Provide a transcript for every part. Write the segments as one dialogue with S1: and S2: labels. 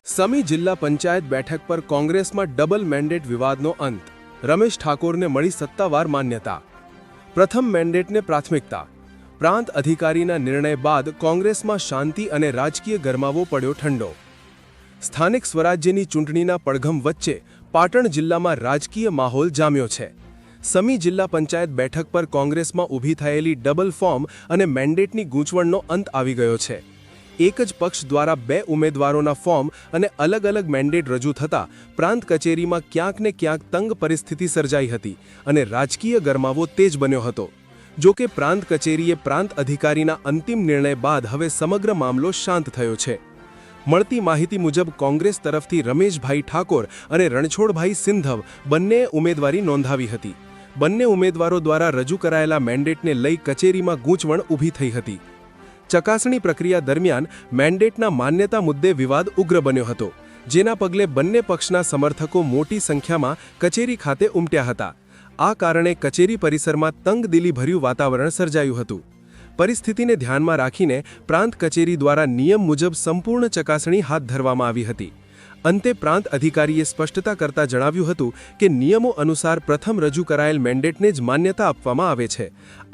S1: સમી જિલ્લા પંચાયત બેઠક પર કોંગ્રેસમાં ડબલ મેન્ડેટ વિવાદનો અંત. રમેશ ઠાકોરને મળી સત્તાવાર માન્યતા. પ્રથમ મેન્ડેટને પ્રાથમિકતા. પ્રાંત અધિકારીના નિર્ણય બાદ કોંગ્રેસમાં શાંતિ અને રાજકીય ગરમાવો પડ્યો ઠંડો. સ્થાનિક સ્વરાજ્યની ચૂંટણીના પડઘમ વચ્ચે પાટણ જિલ્લામાં રાજકીય માહોલ જામ્યો છે. સમી જિલ્લા પંચાયત બેઠક પર કોંગ્રેસમાં ઊભી થયેલી ડબલ ફોર્મ અને મેન્ડેટની ગૂંચવણનો અંત આવી ગયો છે. એક જ પક્ષ દ્વારા બે ઉમેદવારોના ફોર્મ અને અલગ અલગ મેન્ડેટ રજૂ થતાં પ્રાંત કચેરીમાં ક્યાંક ને ક્યાંક તંગ પરિસ્થિતિ સર્જાઈ હતી અને રાજકીય ગરમાવો તેજ બન્યો હતો. જો કે પ્રાંત કચેરીએ પ્રાંત અધિકારીના અંતિમ નિર્ણય બાદ હવે સમગ્ર મામલો શાંત થયો છે. મળતી માહિતી મુજબ કોંગ્રેસ તરફથી રમેશભાઈ ઠાકોર અને રણછોડભાઈ સિંધવ બંનેએ ઉમેદવારી નોંધાવી હતી. બંને ઉમેદવારો દ્વારા રજૂ કરાયેલા મેન્ડેટને લઈ કચેરીમાં ગૂંચવણ ઊભી થઈ હતી. ચકાસણી પ્રક્રિયા દરમિયાન મેન્ડેટના માન્યતા મુદ્દે વિવાદ ઉગ્ર બન્યો હતો, જેના પગલે બંને પક્ષના સમર્થકો મોટી સંખ્યામાં કચેરી ખાતે ઉમટ્યા હતા. આ કારણે કચેરી પરિસરમાં તંગદિલીભર્યું વાતાવરણ સર્જાયું હતું. પરિસ્થિતિને ધ્યાનમાં રાખીને પ્રાંત કચેરી દ્વારા નિયમ મુજબ સંપૂર્ણ ચકાસણી હાથ ધરવામાં આવી હતી. અંતે પ્રાંત અધિકારીએ સ્પષ્ટતા કરતા જણાવ્યું હતું કે નિયમો અનુસાર પ્રથમ રજૂ કરાયેલ મેન્ડેટને જ માન્યતા આપવામાં આવે છે.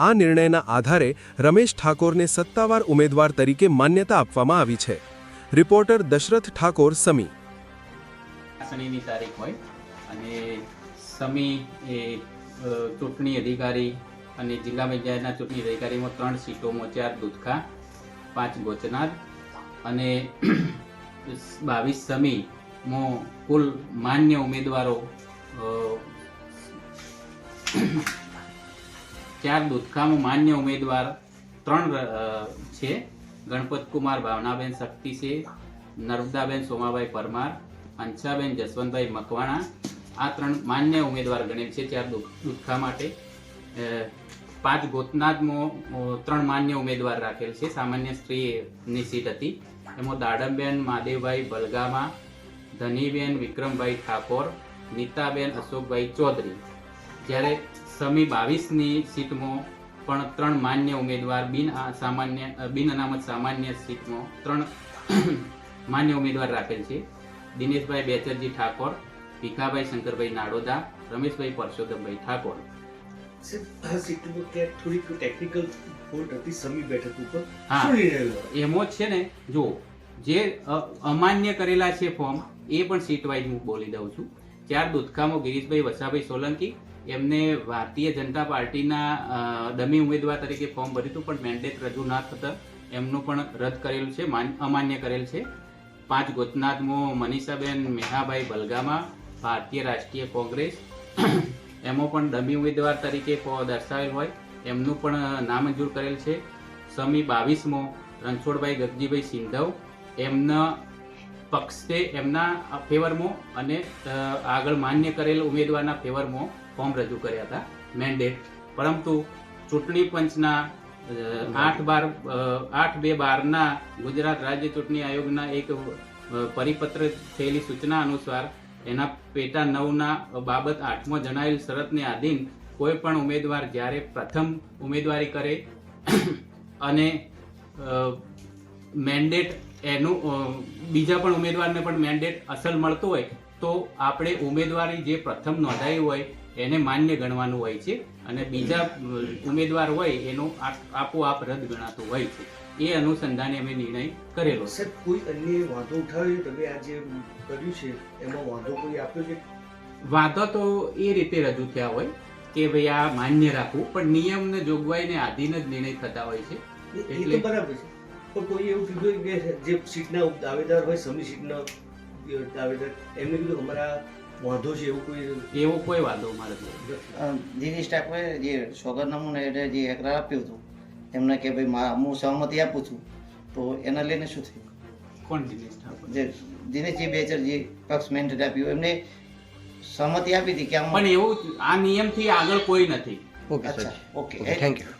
S1: આ નિર્ણયના આધારે રમેશ ઠાકોરને સત્તાવાર ઉમેદવાર તરીકે માન્યતા આપવામાં આવી છે. રિપોર્ટર દશરથ ઠાકોર, સમી.
S2: ચૂંટણીની તારીખ હોય અને સમી એ ચૂંટણી અધિકારી અને જિલ્લા પંચાયતના ચૂંટણી અધિકારીમાં 3 સીટોમાં 4 દૂધખા, 5 ગોચનાર અને 22 સમીમાં કુલ માન્ય ઉમેદવારો 4 દૂધખામાં માન્ય ઉમેદવાર 3 છે. ગણપતકુમાર ભાવનાબેન શક્તિ છે, નર્મદાબેન સોમાભાઈ પરમાર, અંશાબેન જસવંતભાઈ મકવાણા. આ 3 માન્ય ઉમેદવાર ગણેલ છે 4 દૂધખા માટે. 5 ગોતનાથમાં 3 માન્ય ઉમેદવાર રાખેલ છે. સામાન્ય સ્ત્રીની સીટ હતી. એમાં દાડમબેન મહાદેવભાઈ બલગામા, ધનીબેન વિક્રમભાઈ ઠાકોર, નીતાબેન અશોકભાઈ ચૌધરી. જ્યારે સમી 22ની સીટમાં પણ 3 માન્ય ઉમેદવાર બિન અનામત સામાન્ય સીટમાં 3 માન્ય ઉમેદવાર રાખેલ છે. દિનેશભાઈ બેચરજી ઠાકોર, ભીખાભાઈ શંકરભાઈ નાડોદા, રમેશભાઈ પરસોત્તમભાઈ ઠાકોર. એમાં છે ને, જો જે અમાન્ય કરેલા છે ફોર્મ એ પણ સીટ વાઇઝ હું બોલી દઉં છું. 4 દૂધખામાં ગિરીશભાઈ વસાભાઈ સોલંકી, એમને ભારતીય જનતા પાર્ટીના ડમી ઉમેદવાર તરીકે ફોર્મ ભર્યું હતું, પણ મેન્ડેટ રજૂ ના થતા એમનું પણ રદ કરેલું છે, અમાન્ય કરેલ છે. 5 ગોતનાથમાં મનીષાબેન મેહાભાઈ બલગામા, ભારતીય રાષ્ટ્રીય કોંગ્રેસ, એમાં પણ ડમી ઉમેદવાર તરીકે દર્શાવેલ હોય એમનું પણ નામંજૂર કરેલ છે. સમી 22માં રણછોડભાઈ ગગજીભાઈ સિંધવ, એમના પક્ષે એમના ફેવરમાં અને આગળ માન્ય કરેલ ઉમેદવારના ફેવરમાં ફોર્મ રજૂ કર્યા હતા મેન્ડેટ. પરંતુ ચૂંટણી પંચના 8/2/12ના ગુજરાત રાજ્ય ચૂંટણી આયોગના એક પરિપત્ર થયેલી સૂચના અનુસાર એના પેટા 9ના બાબત 8માં જણાવેલ શરતને આધીન કોઈ પણ ઉમેદવાર જ્યારે પ્રથમ ઉમેદવારી કરે અને મેન્ડેટ એનું બીજા પણ ઉમેદવારને પણ મેન્ડેટ અસલ મળતો હોય તો આપણે ઉમેદવારી જે પ્રથમ નોંધાઈ હોય એને માન્ય ગણવાનું હોય છે અને બીજા ઉમેદવાર હોય એનું આપોઆપ રદ ગણાતું હોય છે. એ અનુસંધાને અમે નિર્ણય કરેલો.
S3: સર, કોઈ અન્ય વાંધો ઉઠાવ્યો તમે આ જે કર્યું છે એમાં વાંધો કોઈ આપ્યો છે?
S2: વાંધો તો એ રીતે રજૂ થયા હોય કે ભાઈ આ માન્ય રાખવું, પણ નિયમને જોગવાઈને આધીન જ નિર્ણય થતા હોય છે.
S3: એટલે બરાબર છે, પણ કોઈ એવું કીધું કે જે સીટના દાવેદાર હોય, સમી સીટના દાવેદાર, એમને કીધું અમારા વાંધો છે,
S2: એવો કોઈ વાંધો અમારે
S4: દિનેશ ઠાકોરે જે સોગંદનામું જે એકરાર આપ્યું હતું એમને કે ભાઈ હું સહમતિ આપું છું, તો એના લઈને શું થયું?
S2: કોણ દિનેશ ઠાકોર?
S4: જે દિનેશજી બેચર જે પક્ષ મેન્ડેટ આપ્યું એમને સહમતિ આપી હતી કે
S2: પણ એવું આ નિયમથી આગળ કોઈ નથી.
S4: Okay, thank you.